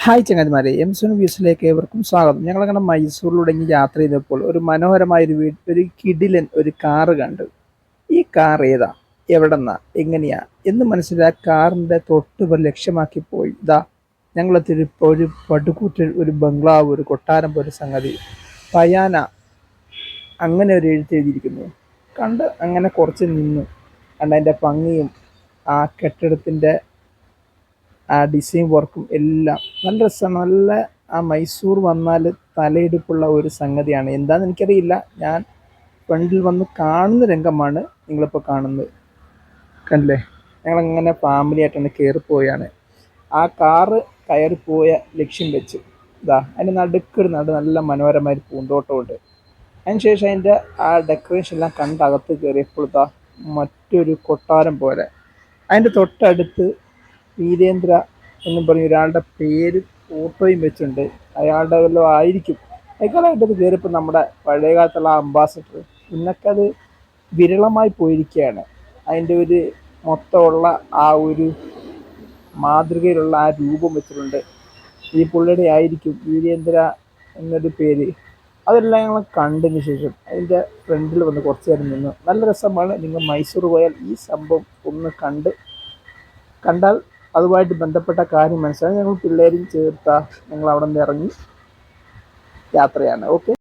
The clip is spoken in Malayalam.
ഹായ് ചങ്ങാതിമാരെ, എം സുനു വ്യൂസിലേക്ക് ഏവർക്കും സ്വാഗതം. ഞങ്ങളങ്ങനെ മൈസൂരിലൂടെ ഇങ്ങ് യാത്ര ചെയ്തപ്പോൾ ഒരു മനോഹരമായ ഒരു കിടിലൻ ഒരു കാറ് കണ്ടു. ഈ കാർ ഏതാ, എവിടെന്നാ, എങ്ങനെയാ എന്ന് മനസ്സിലായ കാറിൻ്റെ തൊട്ട് ലക്ഷ്യമാക്കി പോയി. ഞങ്ങളെത്തി ഒരു പടുകൂറ്റൻ ഒരു ബംഗ്ലാവ്, ഒരു കൊട്ടാരം പോലെ സംഗതി, പയാന അങ്ങനെ ഒരു എഴുതിയിരിക്കുന്നു. കണ്ട് അങ്ങനെ കുറച്ച് നിന്നു. അതിൻ്റെ ഭംഗിയും ആ കെട്ടിടത്തിൻ്റെ ആ ഡിസൈൻ വർക്കും എല്ലാം നല്ല രസമാണ്. നല്ല ആ മൈസൂർ വന്നാൽ തലയെടുപ്പുള്ള ഒരു സംഗതിയാണ്. എന്താണെന്ന് എനിക്കറിയില്ല. ഞാൻ ഫ്രണ്ടിൽ വന്ന് കാണുന്ന രംഗമാണ് നിങ്ങളിപ്പോൾ കാണുന്നത്. കണ്ടില്ലേ, ഞങ്ങളങ്ങനെ ഫാമിലി ആയിട്ടാണ് കയറിപ്പോയാണ്. ആ കാറ് കയറിപ്പോയ ലക്ഷ്യം വെച്ച് അതിൻ്റെ നടുക്കൊരു നല്ല മനോഹരമായ പൂന്തോട്ടമുണ്ട്. അതിനുശേഷം അതിൻ്റെ ആ ഡെക്കറേഷൻ എല്ലാം കണ്ടകത്ത് കയറിയപ്പോൾ മറ്റൊരു കൊട്ടാരം പോലെ അതിൻ്റെ തൊട്ടടുത്ത് വീരേന്ദ്ര എന്നും പറഞ്ഞ് ഒരാളുടെ പേര് ഫോട്ടോയും വെച്ചിട്ടുണ്ട്. അയാളുടെ വല്ലതും ആയിരിക്കും. അയാളായിട്ടത് കയറിയപ്പോൾ നമ്മുടെ പഴയകാലത്തുള്ള അംബാസഡർ ഇന്നൊക്കെ അത് വിരളമായി പോയിരിക്കുകയാണ്. അതിൻ്റെ ഒരു മൊത്തമുള്ള ആ ഒരു മാതൃകയിലുള്ള ആ രൂപം വെച്ചിട്ടുണ്ട്. ഈ പുള്ളിയുടെ ആയിരിക്കും വീരേന്ദ്ര എന്നൊരു പേര്. അതെല്ലാം ഞങ്ങൾ കണ്ടതിന് ശേഷം അതിൻ്റെ ഫ്രണ്ടിൽ വന്ന് കുറച്ച് നേരം നിന്നു. നല്ല രസമാണ്. നിങ്ങൾ മൈസൂർ പോയാൽ ഈ സംഭവം ഒന്ന് കണ്ടാൽ അതുമായിട്ട് ബന്ധപ്പെട്ട കാര്യം മനസ്സിലായി. ഞങ്ങൾ പിള്ളേരും ചേർത്താ ഞങ്ങൾ അവിടെ നിന്ന് ഇറങ്ങി യാത്രയാണ്. ഓക്കെ.